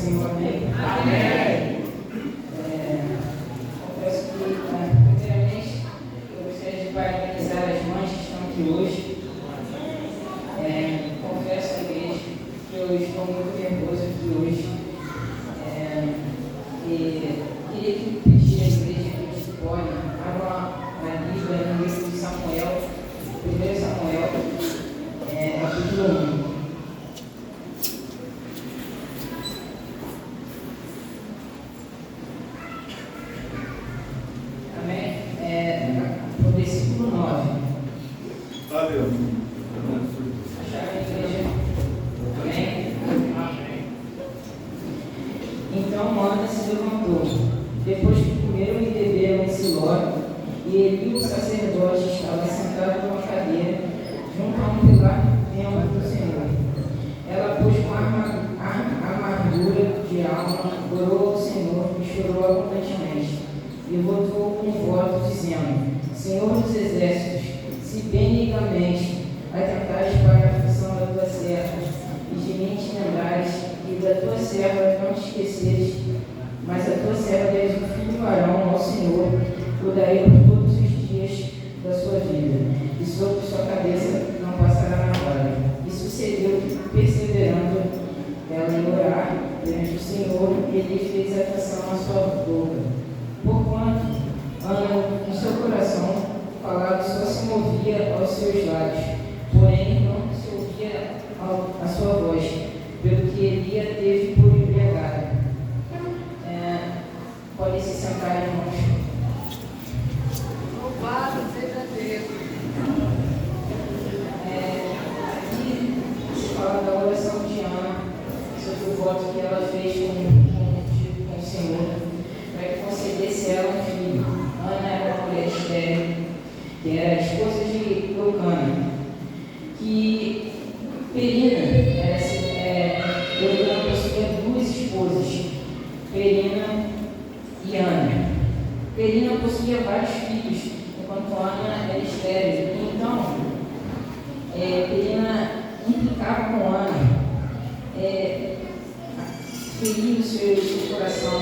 Senhor, amém? Amém. Confesso que, primeiramente, eu gostaria de parabenizar as mães que estão aqui hoje. Confesso à igreja que eu estou muito nervoso aqui hoje. E queria que pedir à igreja que eles podem abrir uma Bíblia no livro de Samuel, 1 Samuel, capítulo 1. O versículo 9. Valeu. Acharam a igreja? Amém? Então Ana se levantou, depois que comeram e beberam em Siló, e Eli, o sacerdote, estava sentado numa cadeira, junto a um pilar do templo do Senhor. Ela pôs com amargura de alma, orou ao Senhor e chorou abundantemente. E votou um voto, dizendo: Senhor dos exércitos, se benigamente atentares para a aflição da tua serva, e de mim te lembrares, e da tua serva não te esqueceres, mas a tua serva deves um filho varão ao Senhor, o darei por todos os dias da sua vida, e sobre sua cabeça não passará navalha. E sucedeu que, perseverando ela em orar perante o Senhor, ele fez atenção à sua boca. Porquanto Ana, no seu coração, falava só se movia aos seus lábios, porém não se ouvia a sua voz, pelo que Elia teve por embriagada. Podem se sentar, irmãos. Louvado seja Deus. Aqui se fala da oração de Ana, sobre o voto que ela fez com o Senhor, para que concedesse ela um filho. Ana era uma mulher estéril, que era a esposa de Eucana, que Perina Eucana possuía duas esposas, Perina e Ana. Perina possuía vários filhos, enquanto Ana era estéril. Então, Perina implicava com Ana, feria o seu coração,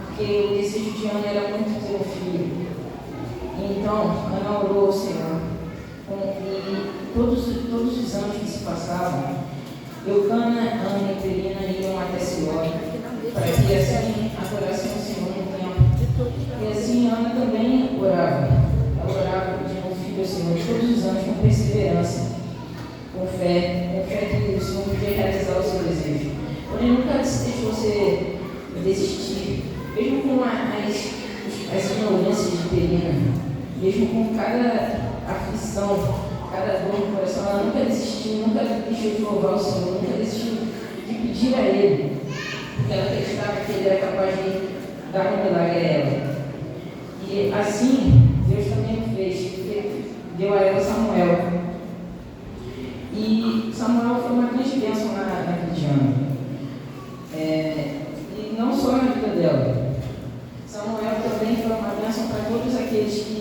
porque o desejo de Ana era muito ter um filho. Então, Ana orou ao Senhor, e todos os anos que se passavam, Eucana, Ana e Perina iam até Siló, para que assim adorassem o Senhor no templo. E assim Ana também orava. Ela orava pedindo um filho ao Senhor todos os anos, com perseverança, com fé que o Senhor podia realizar o seu desejo. Porém, nunca se deixou você desistir, mesmo com as ignorâncias de Perina, mesmo com cada aflição, cada dor no coração. Ela nunca desistiu, nunca deixou de louvar o Senhor, nunca desistiu de pedir a Ele, porque ela acreditava que Ele era capaz de dar um milagre a ela. E assim, Deus também fez, porque deu a ela Samuel. E Samuel foi uma grande bênção naquele ano. E não só na vida dela. Samuel também foi uma bênção para todos aqueles que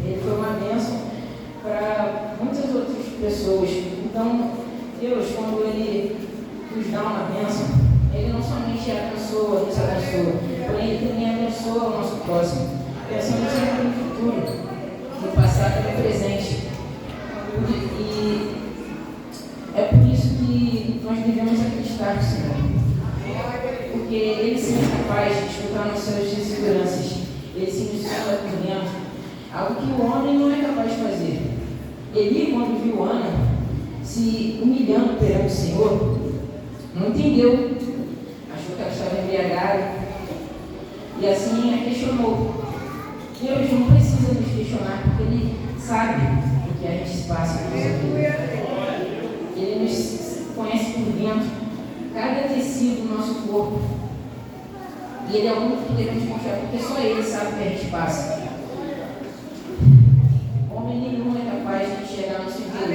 ele foi uma bênção para muitas outras pessoas. Então, Deus, quando Ele nos dá uma bênção, Ele não somente abençoa, nos abençoa, porém Ele também abençoa o nosso próximo, pensando sempre no futuro, no passado e no presente. E é por isso que nós devemos acreditar no Senhor, porque Ele sim é capaz de escutar nossas inseguranças, Ele sim nos escuta por dentro, algo que o homem não é capaz de fazer. Eli, quando viu Ana se humilhando perante o Senhor, não entendeu, achou que ela estava embriagada, e assim a questionou. Deus não precisa nos questionar, porque Ele sabe o que a gente passa na nossa vida. Ele nos conhece por dentro, cada tecido do nosso corpo, e Ele é o único que devemos confiar, porque só Ele sabe o que a gente passa. Homem nenhum é capaz de chegar no seu interior.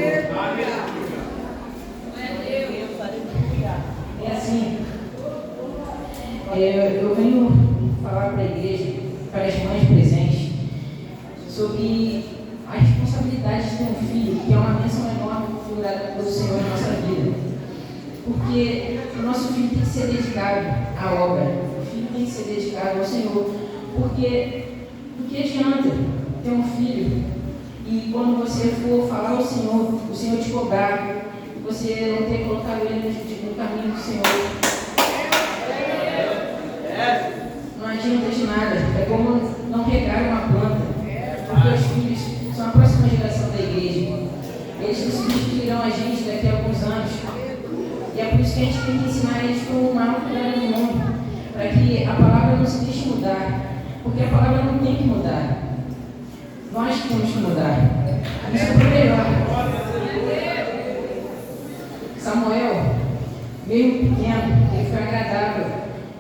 É assim, eu venho falar para a igreja, para as mães presentes, sobre a responsabilidade de ter um filho, que é uma bênção enorme dada pelo Senhor em nossa vida. Porque o nosso filho tem que ser dedicado à obra. O filho tem que ser dedicado ao Senhor. Porque do que adianta ter um filho e quando você for falar ao Senhor, o Senhor te cobrar, você não ter colocado ele no caminho do Senhor? Não adianta de nada. É como não regar uma planta. Porque os filhos são a próxima geração da igreja. Eles não substituirão a gente daqui a alguns anos. E é por isso que a gente tem que ensinar eles como um algo no mundo, para que a palavra não se deixe mudar. Porque a palavra não tem que mudar. Nós temos que mudar. Isso é o melhor. Samuel, mesmo pequeno, ele foi agradável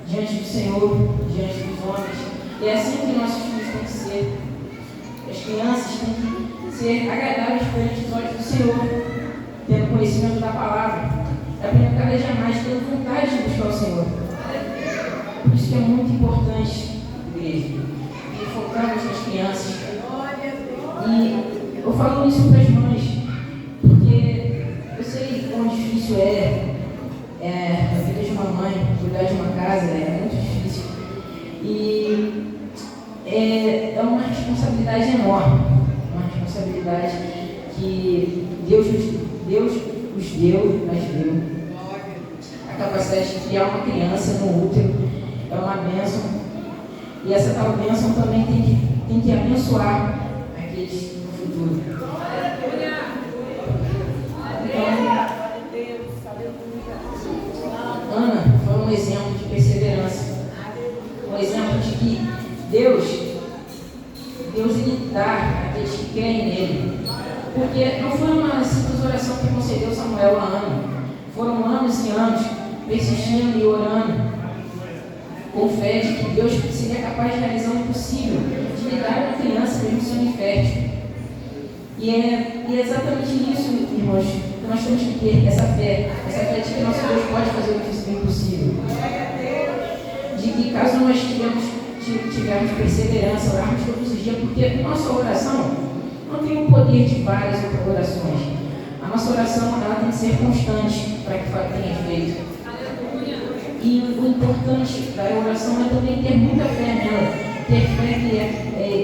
diante do Senhor, diante dos homens. E é assim que nossos filhos têm que ser. As crianças têm que ser agradáveis perante os olhos do Senhor, tendo conhecimento da palavra, aprendendo cada dia mais, tendo vontade de buscar o Senhor. Por isso que é muito importante, igreja, que focamos nas crianças. E eu falo isso para as mães, porque eu sei quão difícil a vida de uma mãe, cuidar de uma casa, é muito difícil. E é uma responsabilidade enorme, uma responsabilidade que Deus nos deu, a capacidade de criar uma criança no útero é uma bênção, e essa tal bênção também tem que abençoar aqueles no futuro. Então, Ana foi um exemplo de perseverança, um exemplo de que Deus ele dá àqueles que creem nele. Porque não foi uma simples oração que concedeu Samuel a Ana. Foram anos e anos persistindo e orando com fé de que Deus seria capaz de realizar o impossível, de lhe dar uma criança mesmo sendo infértil. E é exatamente isso, irmãos, que nós temos que ter, essa fé de que nosso Deus pode fazer o impossível. De que caso nós tivermos perseverança, orarmos todos os dias, porque nossa oração não tem o poder de várias orações. A nossa oração ela tem que ser constante para que tenha efeito. E o importante da oração é também ter muita fé nela, ter fé que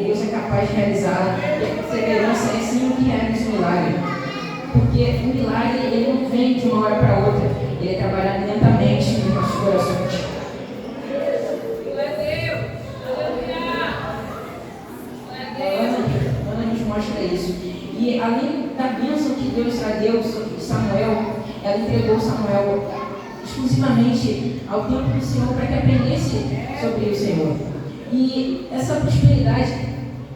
Deus é capaz de realizar, e a perseverança é sim o que realiza o milagre. Porque o milagre ele não vem de uma hora para outra, ele é trabalhado lentamente nos nossos corações. Ana nos mostra isso. E além da bênção que Deus deu sobre Samuel, ela entregou Samuel exclusivamente ao tempo do Senhor para que aprendesse sobre o Senhor. E essa prosperidade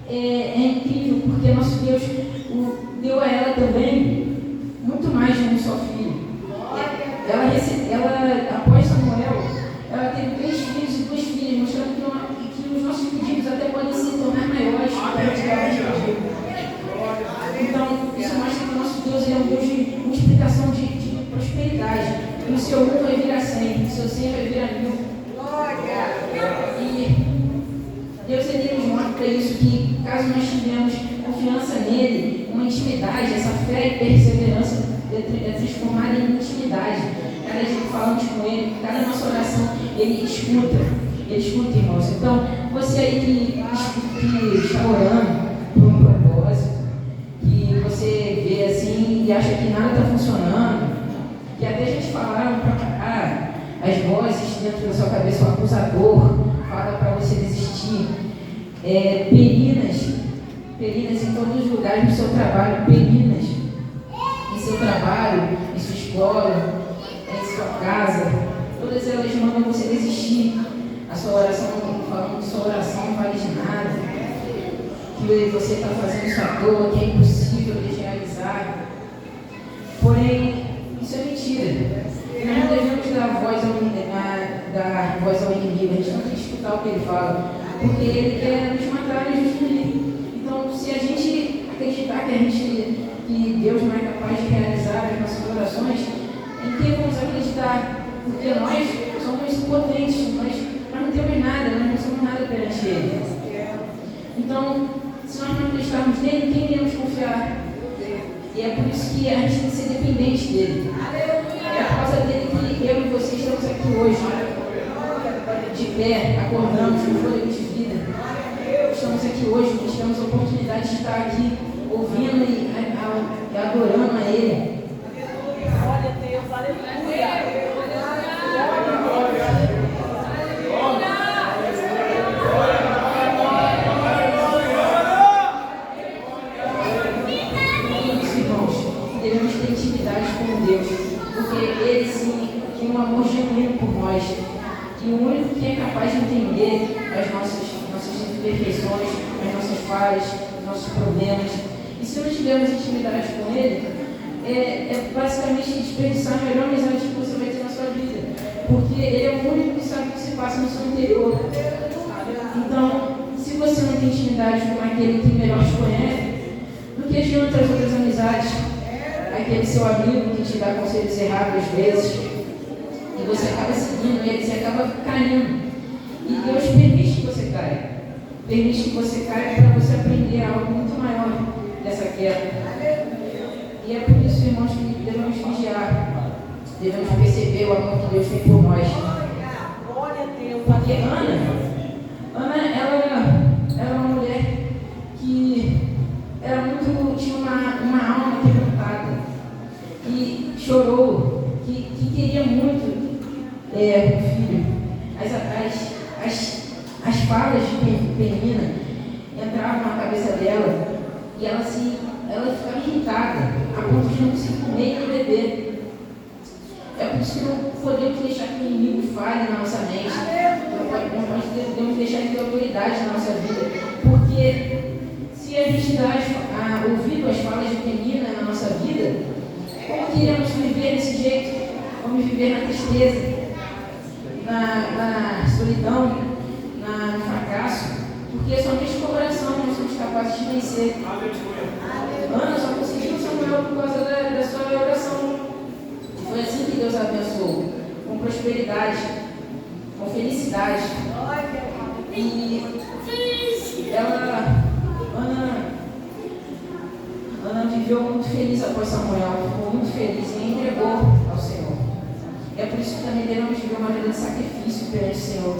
é incrível, porque nosso Deus deu a ela também muito mais de um só filho. Ela após Samuel, ela teve 3 filhos e 2 filhas, mostrando que os nossos pedidos até podem se tornar maiores do que aqueles que ela pediu. Então, isso mostra que o nosso Deus é um Deus de multiplicação de prosperidade. E o seu 1 vai vir a 100, o seu 100 vai vir a 1000. E Deus ele nos mostra isso, que caso nós tivermos confiança nele, uma intimidade, essa fé e perseverança é transformada em intimidade. Cada dia que falamos com ele, cada nossa oração, ele escuta, irmãos. Então, você aí que está orando por um propósito, que você vê assim e acha que nada está funcionando, que até a gente falaram para as vozes dentro da sua cabeça, o acusador fala para você desistir, perinas em todos os lugares do seu trabalho, perinas em seu trabalho, em sua escola, em sua casa, todas elas mandam você desistir. A sua oração, falando que sua oração não vale de nada, que você está fazendo isso à toa, que é impossível de realizar. Porém, isso é mentira. Nós não devemos dar voz ao inimigo, a gente não tem que escutar o que ele fala, porque ele quer nos matar e nos destruir. Então, se a gente acreditar que Deus não é capaz de realizar as nossas orações, em que vamos acreditar? Porque nós somos impotentes, nós não temos nada, nós não somos nada perante Ele. Então, se nós não acreditarmos nele, quem iremos confiar? E é por isso que a gente tem que ser dependente dele. É por causa dele que pé, acordamos com fôlego de vida. Estamos aqui hoje, tivemos a oportunidade de estar aqui ouvindo e adorando a Ele. Glória a Deus, aleluia. Devemos ter intimidade com Deus, porque Ele sim tem um amor genuíno por nós, e o único que é capaz de entender as nossas imperfeições, as nossas falhas, os nossos problemas. E se não tivermos intimidade com Ele, é basicamente desperdiçar a melhor amizade que você vai ter na sua vida, porque Ele é o único que sabe o que se passa no seu interior. Então, se você não tem intimidade com aquele que melhor te conhece, do que adianta as outras amizades? Aquele seu amigo que te dá conselhos errados às vezes, e você acaba seguindo ele, você acaba caindo. E Deus permite que você caia. Permite que você caia para você aprender algo muito maior dessa queda. E é por isso, irmãos, que devemos vigiar. Devemos perceber o amor que Deus tem por nós. Glória a Deus. Porque Ana, ela era uma mulher que tinha uma alma quebrantada, e chorou, que queria muito um filho. As falas de Penina entravam na cabeça dela e ela ficava irritada a ponto de não conseguir comer nem beber. É por isso que não podemos deixar que o inimigo fale na nossa mente. Nós devemos deixar ele ter autoridade na nossa vida, porque se a gente dá ouvido às falas de Penina na nossa vida, como queremos viver desse jeito? Vamos viver na tristeza, na solidão, no fracasso, porque somente com oração nós somos capazes de vencer. Ana só conseguiu Samuel por causa da sua oração. Foi assim que Deus a abençoou, com prosperidade, com felicidade. E Ana viveu muito feliz após Samuel, ficou muito feliz e entregou ao Senhor. É por isso que também devemos viver uma vida de sacrifício perante o Senhor.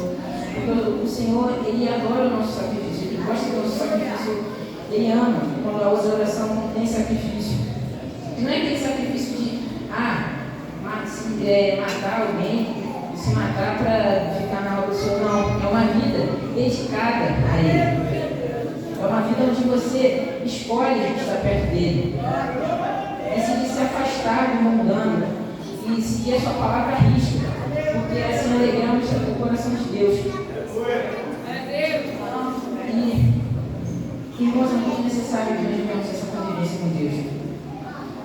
Porque o Senhor, Ele adora o nosso sacrifício, Ele gosta do nosso sacrifício, Ele ama quando a oração não tem sacrifício. Não é aquele sacrifício de matar alguém, se matar para ficar na obra do Senhor, não. É uma vida dedicada a Ele. É uma vida onde você escolhe estar perto dele. Decide se afastar do mundano e seguir a sua palavra à risca, porque assim alegramos o coração de Deus. E, irmãos, é muito necessário que nós vivamos essa convivência com Deus.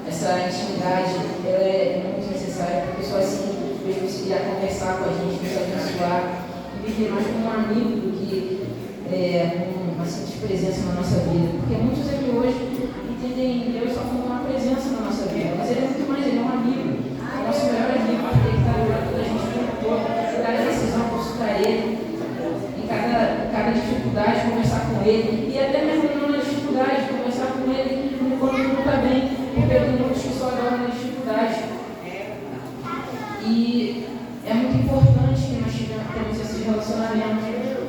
Essa intimidade é muito necessária, porque só assim Deus conseguirá conversar com a gente, nos abençoar e viver mais como um amigo do que uma simples presença na nossa vida. Porque muitos aqui hoje entendem Deus só como uma presença na nossa vida, mas Ele é muito mais, Ele é um amigo, é o nosso melhor amigo, aquele que está do lado da gente o tempo todo, cada decisão consultar Ele, em cada dificuldade conversar com Ele, e até mesmo na dificuldade conversar com Ele quando não está bem, porque tem muitos que só adoram na dificuldade. E é muito importante que nós temos esse relacionamento,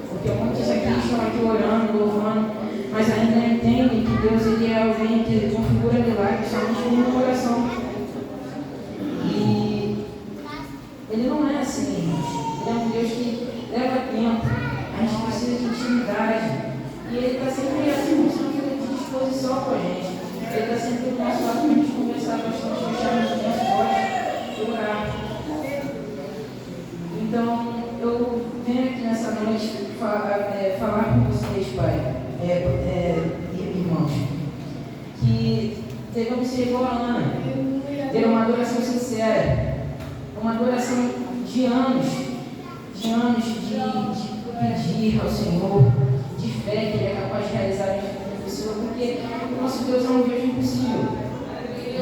porque muitos aqui estão aqui orando, louvando, mas ainda entendem que Deus Ele é alguém que configura milagres somente com uma oração. E Ele não é assim, irmãos. Ele é um Deus que leva tempo, a gente precisa de intimidade, e Ele está sempre assim, de disposição com a gente. Ele está sempre do nosso lado para a gente conversar bastante, deixar os nossos olhos e orar. Então, eu venho aqui nessa noite falar com vocês, Pai, irmãos, que devemos ser igual a Ana, ter uma adoração sincera, uma adoração de anos de pedir ao Senhor, de fé que Ele é capaz de realizar no Senhor, porque o nosso Deus é um Deus impossível.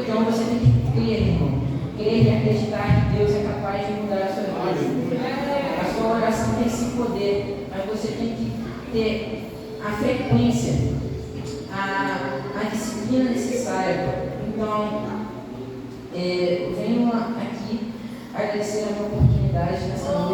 Então você tem que crer, irmão, crer e acreditar que Deus é capaz de mudar a sua vida. A sua oração tem esse poder, mas você tem que ter a frequência, a disciplina necessária. Então, eu venho aqui agradecer a minha oportunidade nessa noite.